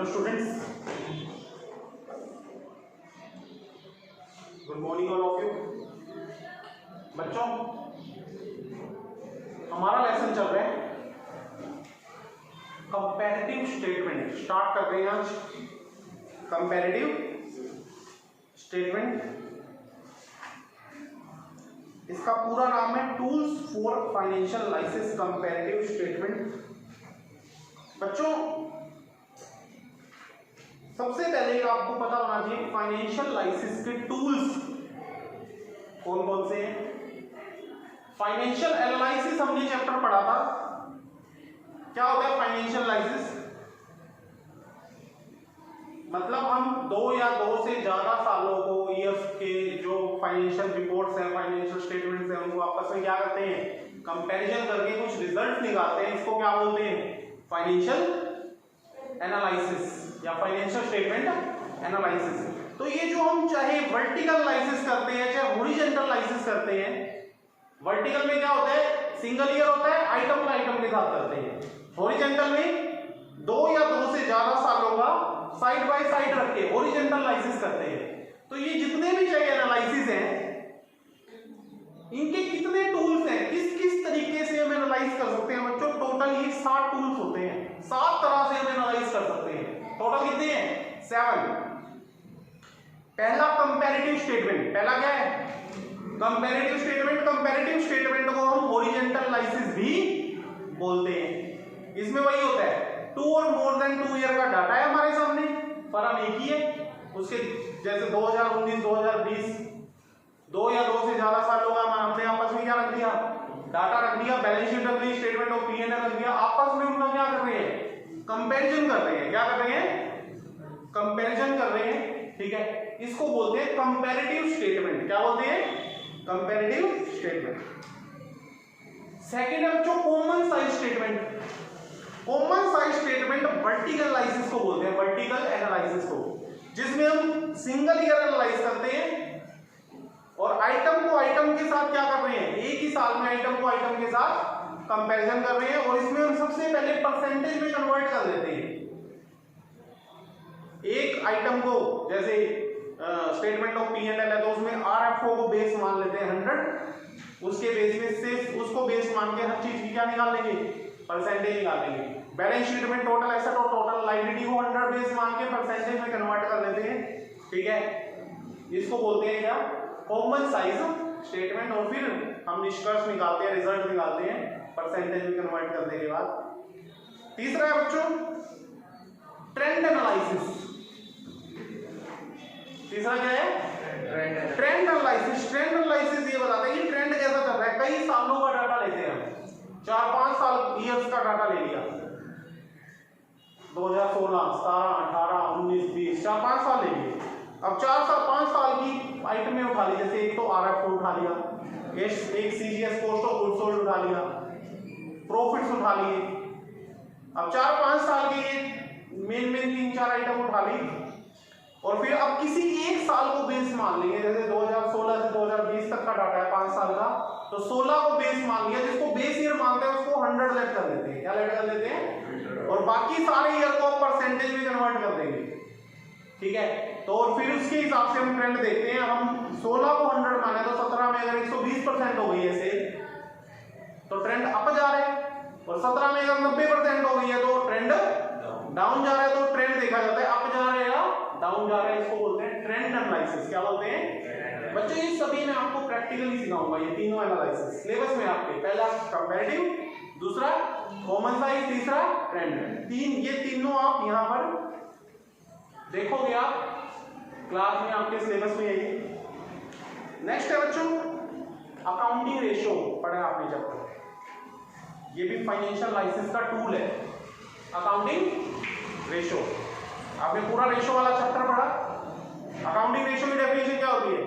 Hello students, good morning all of you. बच्चों, हमारा lesson चल रहा है कंपैरेटिव स्टेटमेंट। स्टार्ट कर रहे हैं आज कंपैरेटिव स्टेटमेंट। इसका पूरा नाम है tools for financial analysis comparative statement. बच्चों, सबसे पहले आपको पता होना चाहिए फाइनेंशियल एनालिसिस के टूल्स कौन कौन से हैं। फाइनेंशियल एनालिसिस हमने चैप्टर पढ़ा था। क्या होता है फाइनेंशियल एनालिसिस? मतलब हम दो या दो से ज्यादा सालों को, ईयर्स के जो फाइनेंशियल रिपोर्ट्स हैं, फाइनेंशियल स्टेटमेंट्स हैं, उनको आपस में क्या करते हैं, कंपैरिजन करके कुछ रिजल्ट निकालते हैं। इसको क्या बोलते हैं? फाइनेंशियल एनालिसिस या फाइनेंशियल स्टेटमेंट एनालिसिस। तो ये जो हम चाहे वर्टिकल एनालिसिस करते हैं चाहे हॉरिजॉन्टल एनालिसिस करते हैं, वर्टिकल में क्या होता है, सिंगल ईयर होता है, आइटम आइटम के साथ करते हैं। हॉरिजॉन्टल में दो या दो से ज्यादा सालों का साइड बाय साइड रख के हॉरिजॉन्टल एनालिसिस करते हैं। तो ये जितने भी चाहे एनालिसिस हैं, इनके कितने टूल्स हैं, किस किस तरीके से हम एनालाइज कर सकते हैं। बच्चों, टोटल ये 7 टूल्स होते हैं। 7 तरह से हम एनालाइज कर सकते हैं। टोटल कितने हैं? 7। पहला कंपैरेटिव स्टेटमेंट। पहला क्या है? Comparative statement. कंपैरेटिव स्टेटमेंट को हम हॉरिजॉन्टल एनालिसिस भी बोलते हैं। इसमें वही होता है, 2 और मोर देन 2 ईयर का डाटा है हमारे सामने, फर्म एक ही है। उसके जैसे 2019 2020 2 या 2 से ज्यादा सालों का हमने आपस में क्या रख दिया, डाटा रख दिया, बैलेंस शीट रख दी, स्टेटमेंट ऑफ P&L रख दिया। आपस में उनका क्या कर रहे हैं, कंपैरिजन कर रहे हैं। क्या कर रहे हैं? कंपैरिजन कर रहे हैं। ठीक है, इसको बोलते हैं कंपैरेटिव स्टेटमेंट। क्या बोलते हैं? Comparative statement. सेकंड है जो common size statement. Common size statement vertical analysis को बोलते हैं, वर्टिकल एनालिसिस को, जिसमें हम सिंगल ईयर एनालाइज करते हैं और आइटम को आइटम के साथ क्या कर रहे हैं, एक ही साल में आइटम को आइटम के साथ कंपैरिजन कर रहे हैं। और इसमें हम सबसे पहले परसेंटेज में कन्वर्ट कर देते हैं। एक आइटम को जैसे स्टेटमेंट ऑफ P&L है तो उसमें RFO को बेस मान लेते हैं 100। उसके बेस में से उसको बेस मान के हर चीज की क्या निकाल लेंगे, परसेंटेज निकाल लेंगे। बैलेंस शीट में टोटल एसेट और टोटल लायबिलिटी को 100 बेस मान के परसेंटेज में कन्वर्ट कर लेते हैं। ठीक है, इसको बोलते हैं क्या, कॉमन साइज स्टेटमेंट। और फिर हम निष्कर्ष निकालते हैं, रिजल्ट निकालते हैं परसेंटेज में कन्वर्ट करने के बाद। तीसरा है बच्चों ट्रेंड एनालिसिस। तीसरा क्या है? Trend analysis. ट्रेंड एनालिसिस ये बताता है कि ट्रेंड कैसा चल रहा है। कई सालों का डाटा लेते हैं हम, 4-5 साल ईयर्स का डाटा ले लिया, 2016 17 18 19 20 4-5 साल ले लिए। अब 4-5 साल की आइटमें उठा ली, जैसे एक तो RFO उठा लिया, एक CGS cost of goods sold उठा लिया, प्रॉफिट्स उठा लिए। अब 4-5 साल के ये मेन 3-4 आइटम उठा ली। और फिर अब किसी एक साल को बेस मान लेंगे, जैसे 2016 से 2020 तक का डाटा है 5 साल का, तो 16 को बेस मान लिया। जिसको बेस ईयर मानते हैं उसको 100 लेट कर देते हैं। क्या लेट कर देते हैं? और बाकी सारे ईयर को परसेंटेज में कन्वर्ट कर देंगे। ठीक है, तो और फिर उसके हिसाब से हम ट्रेंड देखते हैं। हम 16 को 100 माने तो 17 में अगर 120% हो गई है सेल तो ट्रेंड अप जा रहे हैं, और 17 में अगर 90% हो गई है तो ट्रेंड डाउन जा रहा है। तो ट्रेंड देखा जाता है अप जा रहा है या डाउन जा रहा है। इसको बोलते हैं ट्रेंड एनालिसिस। क्या बोलते हैं बच्चों? ये सभी मैं आपको प्रैक्टिकली सिखाऊंगा, ये तीनों एनालिसिस सिलेबस में आपके। पहला कंपैरेटिव, दूसरा कॉमन साइज, तीसरा ट्रेंड। ये तीनों आप यहां पर देखोगे, आप क्लास में आपके सिलेबस में यही। नेक्स्ट है बच्चों अकाउंटिंग रेशियो। पढ़ा आपने चैप्टर, ये भी फाइनेंशियल एनालिसिस का टूल है। अकाउंटिंग रेशियो, आपने पूरा रेशियो वाला चैप्टर पढ़ा। अकाउंटिंग रेशियो की डेफिनेशन क्या होती है?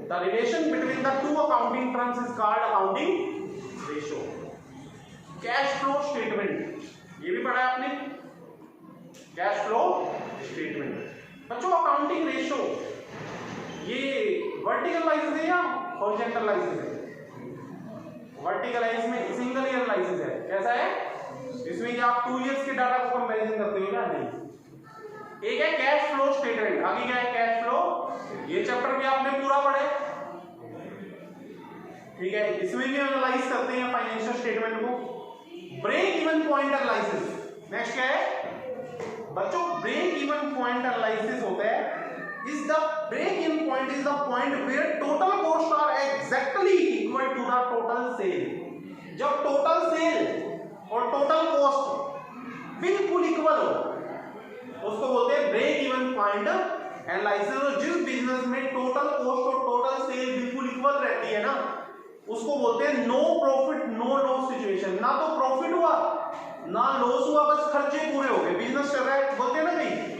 The relation between the two accounting terms is called accounting ratio. Cash flow statement, ये भी पढ़ा है आपने, कैश फ्लो स्टेटमेंट। बच्चों अकाउंटिंग रेशियो ये वर्टिकल एनालिसिस है या हॉरिजॉन्टल एनालिसिस है? वर्टिकल है, इसमें सिंगल ईयर एनालिसिस है। कैसा है? इसमें क्या आप 2 इयर्स के डाटा को कंपैरिजन करते हो क्या? नहीं। एक है कैश फ्लो स्टेटमेंट, आगे क्या है कैश फ्लो, ये चैप्टर भी आपने पूरा पढ़े, ठीक है। इसमें भी एनालाइज करते हैं फाइनेंशियल स्टेटमेंट को। Break even point analysis, next क्या है बच्चों? ब्रेक इवन पॉइंट एनालिसिस होता है is the break even point is the point where total costs are exactly equal to the total sale। जब टोटल सेल और total cost बिल्कुल equal हो उसको बोलते हैं ब्रेक इवन पॉइंट एनालिसिस। और जिस बिजनेस में टोटल कॉस्ट और टोटल सेल बिल्कुल इक्वल रहती है ना उसको बोलते हैं no profit no loss situation. ना तो प्रॉफिट हुआ ना लॉस हुआ, बस खर्चे पूरे हो गए। बिजनेस चल रहा है, बोलते हैं ना कहीं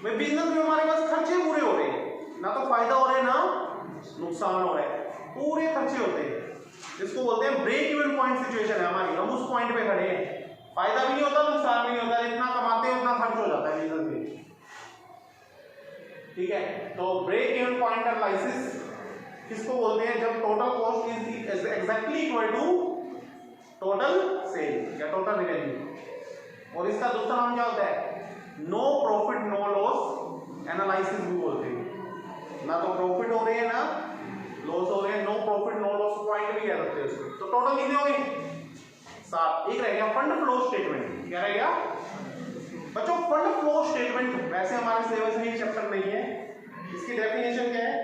भाई बिजनेस में हमारे पास खर्चे पूरे हो रहे हैं, ना तो फायदा हो रहा है ना नुकसान हो रहा है, पूरे खर्चे होते हैं। इसको बोलते हैं ब्रेक इवन पॉइंट सिचुएशन है हमारी, हम उस पॉइंट पे खड़े हैं, फायदा भी नहीं होता नुकसान भी नहीं होता, जितना कमाते हैं उतना खर्च हो जाता है बिजनेस में, ठीक है। तो ब्रेक इवन पॉइंट एनालिसिस किसको बोलते हैं? जब total cost is exactly equal to total sale या टोटल रेवेन्यू। और इसका दूसरा नाम क्या होता है? No profit no loss analysis भी बोलते हैं। ना तो प्रॉफिट हो रहे हैं ना लॉस हो रहे हैं, no profit no loss point भी कह सकते हैं उसको। तो टोटल कितने हो गए? 7। एक रह गया फंड फ्लो स्टेटमेंट। क्या रह गया बच्चों? फंड फ्लो स्टेटमेंट वैसे हमारे सिलेबस में चैप्टर नहीं है, इसकी डेफिनेशन क्या है?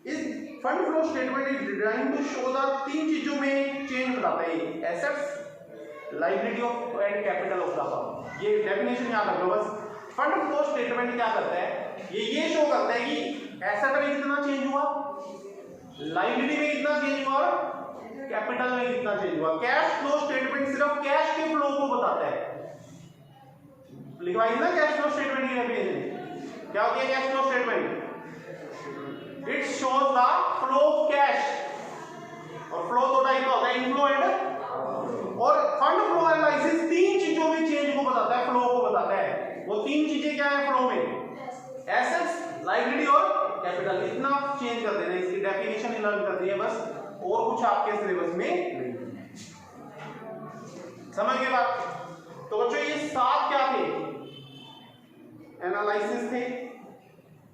इस fund flow statement is design to show the 3 चीजों में चेंज बताता है, assets liability of and capital of the firm. ये डेफिनेशन याद रखो बस। फंड फ्लो स्टेटमेंट क्या करता है? ये शो करता है कि एसेट में कितना चेंज हुआ, लायबिलिटी में कितना चेंज हुआ और कैपिटल में कितना चेंज हुआ। कैश फ्लो स्टेटमेंट सिर्फ कैश के फ्लो को बताता है। लिखवाइए ना कैश फ्लो स्टेटमेंट की डेफिनेशन। क्या होती है cash flow statement? It shows the flow of cash, और फ्लो दो टाइप का होता है, इनफ्लो एंड। और फंड फ्लो एनालिसिस 3 चीजों में चेंज को बताता है, फ्लो को बताता है। वो 3 चीजें क्या है फ्लो में? एसेट्स, लायबिलिटी और कैपिटल। इतना चेंज कर देना, इसकी डेफिनेशन ही लर्न कर दी है बस, और कुछ आपके सिलेबस में नहीं। समझ गए बात? तो बच्चों ये 7 क्या थे? एनालिसिस थे,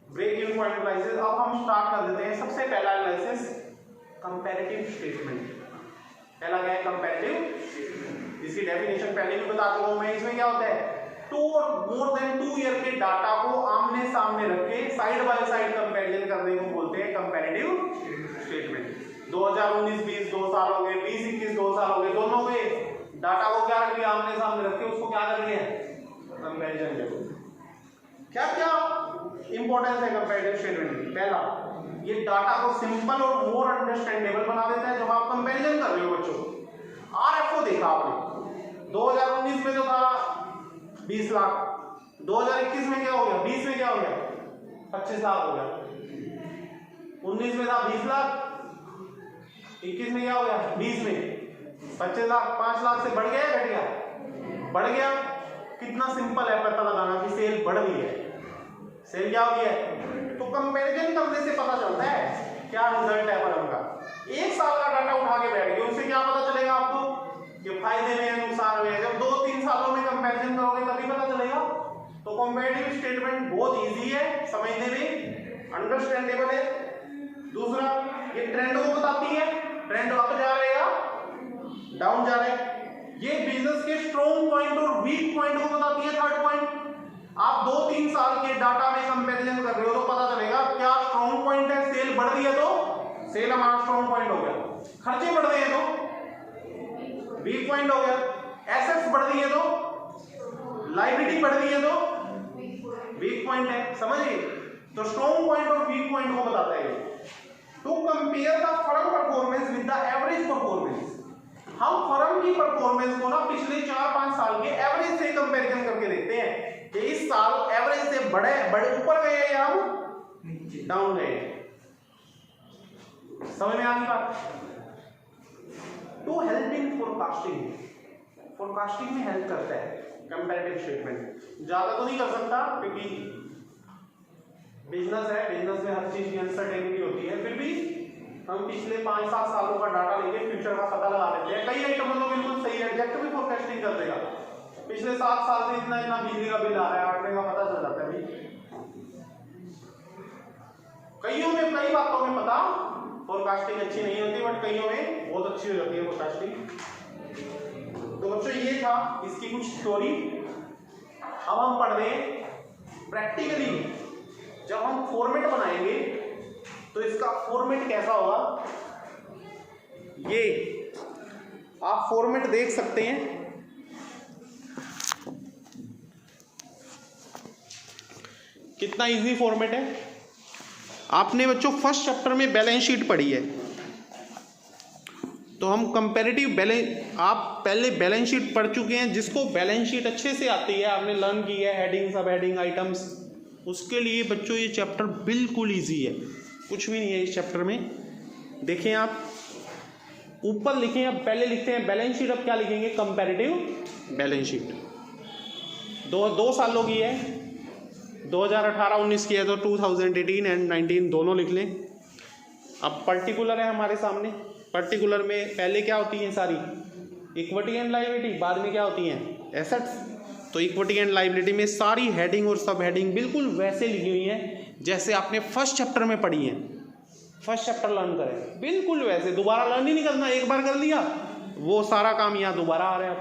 ब्रेक इवन पॉइंट एनालिसिस। अब हम स्टार्ट कर देते हैं। सबसे पहला एनालिसिस कंपैरेटिव स्टेटमेंट। पहला क्या है? कंपैरेटिव। इसकी डेफिनेशन पहले भी बता चुका हूं मैं। इसमें क्या होता है? 2 और मोर देन 2 ईयर के डाटा को आमने सामने रख के साइड बाय साइड कंपैरिजन करने को बोलते हैं कंपैरेटिव स्टेटमेंट। 2019-20 2 साल हो गए, 2021 2 साल हो गए, दोनों के डाटा को क्या रख लिया आमने सामने रख के, उसको क्या कर लिया कंपैरिजन किया। क्या क्या इंपॉर्टेंस है कंपैरेटिव स्टेटमेंट की? पहला, ये डाटा को सिंपल और मोर अंडरस्टैंडेबल बना देता है। जब आप कंपैरिजन कर रहे हो बच्चों, आरएफओ देखा आपने 2019 में जो था 20 लाख, 2021 में क्या हो गया, 20 में क्या हो गया 25 लाख हो गया, 19 में था 20 लाख, 21 में क्या हो गया 20 में 25 लाख। 5 लाख से बढ़ गया या घट गया? बढ़ गया। कितना सिंपल है पता लगाना कि सेल बढ़ गई है, सेल क्या हो गया है। तो कंपैरिजन करने से पता चलता है क्या रिजल्ट है फर्म का। 1 साल का डाटा उठा के बैठ गए, उससे क्या पता चलेगा आपको कि फायदे में है नुकसान में है। जब 2-3 सालों में कंपैरिजन करोगे तभी पता चलेगा। तो कंपैरेटिव स्टेटमेंट बहुत इजी है समझने में, अंडरस्टैंडेबल है। दूसरा, ये ट्रेंड को बताती है, ट्रेंड अप जा रहे या डाउन जा रहे हैं। ये बिजनेस के स्ट्रॉन्ग पॉइंट और वीक पॉइंट को बताती है। थर्ड पॉइंट, आप 2-3 साल के डाटा में कंपैरिजन कर रहे हो तो पता चलेगा क्या स्ट्रॉन्ग पॉइंट है। सेल बढ़ रही है तो सेल हमारा स्ट्रॉन्ग पॉइंट हो गया, खर्चे बढ़ रहे हैं तो वीक पॉइंट हो गया, एसेट्स बढ़ रही है तो लायबिलिटी बढ़ रही है तो वीक पॉइंट है। समझिए, तो स्ट्रॉन्ग पॉइंट और वीक पॉइंट को बताता है। To compare the firm performance with the average performance, हम फर्म की परफॉर्मेंस को ना पिछले 4-5 साल के एवरेज से कंपैरिजन करके देखते हैं कि इस साल एवरेज से बड़े ऊपर गए या हम डाउन गए। समझ में आ गई बात? To help in forecasting, forecasting में हेल्प करता है कंपैरेटिव स्टेटमेंट। ज्यादा तो नहीं कर सकता क्योंकि बिजनेस है, बिजनेस में हर चीज की अनसर्टेनिटी होती है, फिर भी हम पिछले 5-7 सालों का डाटा लेके फ्यूचर का पता लगा लेते हैं। कई आइटम तो बिल्कुल सही है, एग्जैक्ट भी फोरकास्टिंग कर देगा, पिछले 7 साल से इतना इतना बिजली का बिल आ रहा है, आंकड़े का पता चल जाता है भाई। कईयों में कई बातों में पता फोरकास्टिंग अच्छी नहीं होती, बट कईयों में बहुत अच्छी हो जाती है फोरकास्टिंग। तो बच्चों ये था इसकी कुछ थ्योरी। अब हम पढ़ रहे हैं प्रैक्टिकली। जब हम फॉर्मेट बनाएंगे तो इसका फॉर्मेट कैसा होगा, ये आप फॉर्मेट देख सकते हैं। कितना इजी फॉर्मेट है। आपने बच्चों फर्स्ट चैप्टर में बैलेंस शीट पढ़ी है, तो हम कंपैरेटिव बैलेंस, आप पहले बैलेंस शीट पढ़ चुके हैं। जिसको बैलेंस शीट अच्छे से आती है, आपने लर्न की है हेडिंग सब हेडिंग आइटम्स, उसके लिए बच्चों ये चैप्टर बिल्कुल इजी है, कुछ भी नहीं है इस चैप्टर में। देखें आप ऊपर लिखें, अब पहले लिखते हैं बैलेंस शीट, अब क्या लिखेंगे कंपैरेटिव बैलेंस शीट। दो सालों की है, 2018-19 की है, तो 2018 एंड 19 दोनों लिख लें। अब पर्टिकुलर है हमारे सामने। पर्टिकुलर में पहले क्या होती है सारी इक्विटी एंड लायबिलिटी, बाद में क्या होती हैं एसेट्स। तो इक्विटी एंड लायबिलिटी में सारी हेडिंग और सब हेडिंग बिल्कुल वैसे लिखी हुई है जैसे आपने फर्स्ट चैप्टर में पढ़ी है। फर्स्ट चैप्टर लर्न करें बिल्कुल वैसे, दोबारा लर्न ही नहीं करना, एक बार कर लिया वो सारा काम यहाँ दोबारा आ रहा है।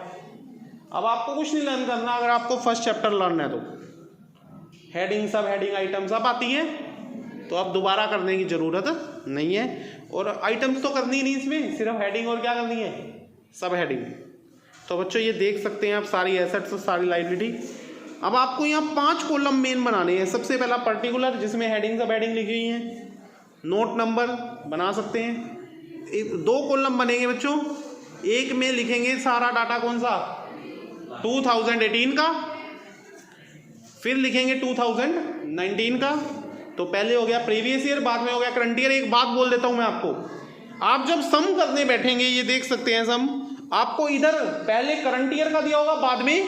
अब आपको कुछ नहीं लर्न करना, अगर आपको फर्स्ट चैप्टर लर्न है तो हेडिंग सब हेडिंग आइटम सब आती हैं, तो अब दोबारा करने की ज़रूरत नहीं है। और आइटम्स तो करनी नहीं इसमें, सिर्फ हेडिंग और क्या करनी है सब हेडिंग। तो बच्चों ये देख सकते हैं आप सारी एसेट्स और सारी लायबिलिटी। अब आपको यहाँ 5 कॉलम मेन बनाने हैं। सबसे पहला पर्टिकुलर, जिसमें हेडिंग सब हेडिंग लिखी हुई हैं, नोट नंबर बना सकते हैं। 2 कॉलम बनेंगे बच्चों, एक में लिखेंगे सारा डाटा कौन सा 2018 का, फिर लिखेंगे 2019 का। तो पहले हो गया प्रीवियस ईयर, बाद में हो गया करंट ईयर। एक बात बोल देता हूं मैं आपको, आप जब सम करने बैठेंगे, ये देख सकते हैं सम, आपको इधर पहले करंट ईयर का दिया होगा, बाद में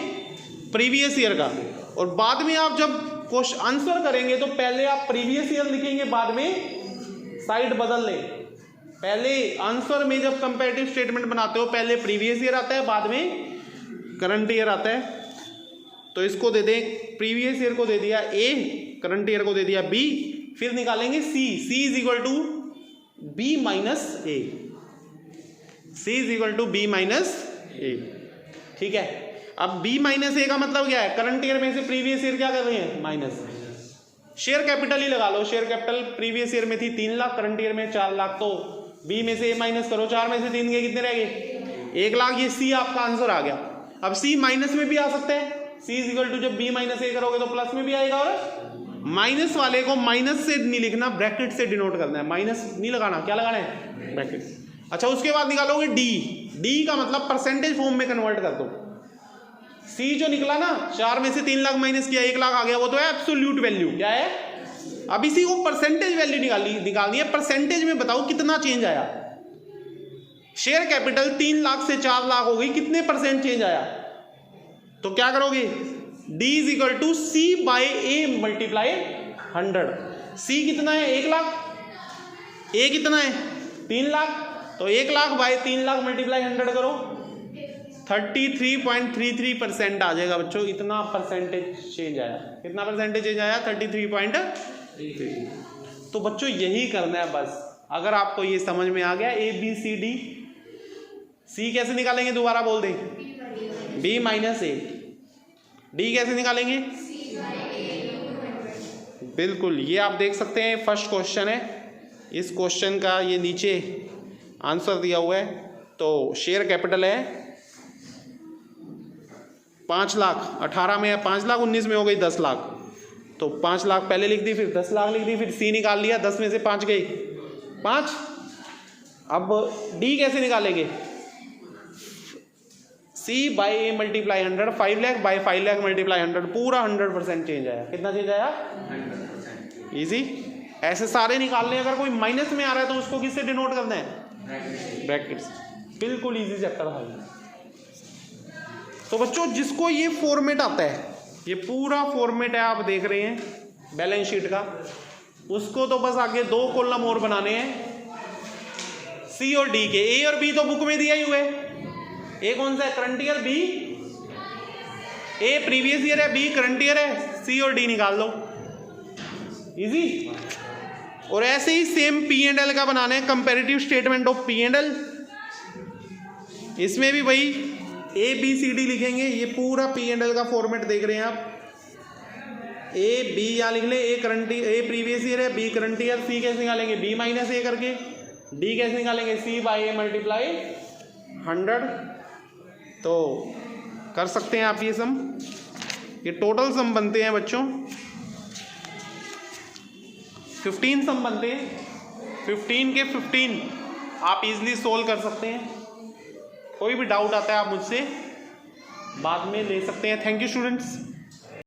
प्रीवियस ईयर का, और बाद में आप जब क्वेश्चन आंसर करेंगे तो पहले आप प्रीवियस ईयर लिखेंगे, बाद में साइड बदल लें। पहले आंसर में जब कंपैरेटिव स्टेटमेंट बनाते हो पहले प्रीवियस ईयर आता है, बाद में करंट ईयर आता है। तो इसको दे दें, प्रीवियस ईयर को दे दिया ए, करंट ईयर को दे दिया बी, फिर निकालेंगे C. C is equal to B minus A, C is equal to B minus A. ठीक है, अब बी माइनस ए का मतलब क्या है, करंट ईयर में से प्रीवियस ईयर क्या कर रहे हैं माइनस। शेयर कैपिटल ही लगा लो, शेयर कैपिटल प्रीवियस ईयर में थी 3 लाख, करंट ईयर में 4 लाख, तो बी में से ए माइनस करो, 4 में से 3 गए, कितने रह गए 1 लाख। ये सी आपका आंसर आ गया। अब सी माइनस में भी आ सकता है, सी इज इक्वल टू जब बी माइनस ए करोगे तो प्लस में भी आएगा, और माइनस वाले को माइनस से नहीं लिखना, ब्रैकेट से डिनोट करना है, माइनस नहीं लगाना, क्या लगाना है ब्रैकेट। अच्छा, उसके बाद निकालोगे डी, डी का मतलब परसेंटेज फॉर्म में कन्वर्ट कर दो। सी जो निकला ना, 4 में से 3 लाख माइनस किया 1 लाख आ गया, वो तो है एब्सोल्यूट वैल्यू, क्या है। अब इसी को परसेंटेज वैल्यू निकालनी है। परसेंटेज में बताओ कितना चेंज आया। शेयर कैपिटल 3 लाख से 4 लाख हो गई, कितने परसेंट चेंज आया। तो क्या करोगे, D is equal to C by A multiply 100। C कितना है 1 लाख, ए कितना है 3 लाख, तो 1 लाख बाई 3 लाख मल्टीप्लाई 100 करो, 33.33% आ जाएगा बच्चों। इतना परसेंटेज चेंज आया। कितना परसेंटेज चेंज आया 33.33। तो बच्चों यही करना है बस। अगर आपको ये समझ में आ गया, ए बी सी डी। सी कैसे निकालेंगे दोबारा बोल दें, बी माइनस ए। डी कैसे निकालेंगे, बिल्कुल ये आप देख सकते हैं फर्स्ट क्वेश्चन है, इस क्वेश्चन का ये नीचे आंसर दिया हुआ है। तो शेयर कैपिटल है 5 लाख, 18 में है 5 लाख, 19 में हो गई 10 लाख, तो 5 लाख पहले लिख दी, फिर 10 लाख लिख दी, फिर सी निकाल लिया, 10 में से 5 गई 5। अब डी कैसे निकालेंगे, C by A multiply 100, 5 lakh by 5 lakh multiply 100, पूरा 100% चेंज आया। कितना चेंज आया 100%। इजी, ऐसे सारे निकालने। अगर कोई माइनस में आ रहा है तो उसको किससे डिनोट करना है, ब्रैकेट से। बिल्कुल इजी चैप्टर है। तो बच्चों जिसको ये फॉर्मेट आता है, ये पूरा फॉर्मेट है आप देख रहे हैं बैलेंस शीट का, उसको तो बस आगे 2 कॉलम और बनाने हैं सी और डी के। ए और बी तो बुक में दिया ही हुआ है। ए कौन सा है current year, B A previous year है, बी करंट ईयर है, सी और डी निकाल लो, इजी। और ऐसे ही सेम पी एंड एल का बनाना है, comparative statement of P and L. इसमें भी वही ए बी सी डी लिखेंगे, ये पूरा पी एंड एल का फॉर्मेट देख रहे हैं आप। ए बी यहाँ लिख ले, ए करंट, ए प्रीवियस ईयर है, बी करंट ईयर, सी कैसे निकालेंगे, बी माइनस ए करके, डी कैसे निकालेंगे, सी बाई ए मल्टीप्लाई 100। तो कर सकते हैं आप ये सम, ये टोटल सम बनते हैं बच्चों 15 सम बनते हैं, 15 के 15 आप इजीली सोल्व कर सकते हैं। कोई भी डाउट आता है आप मुझसे बाद में ले सकते हैं। Thank you students.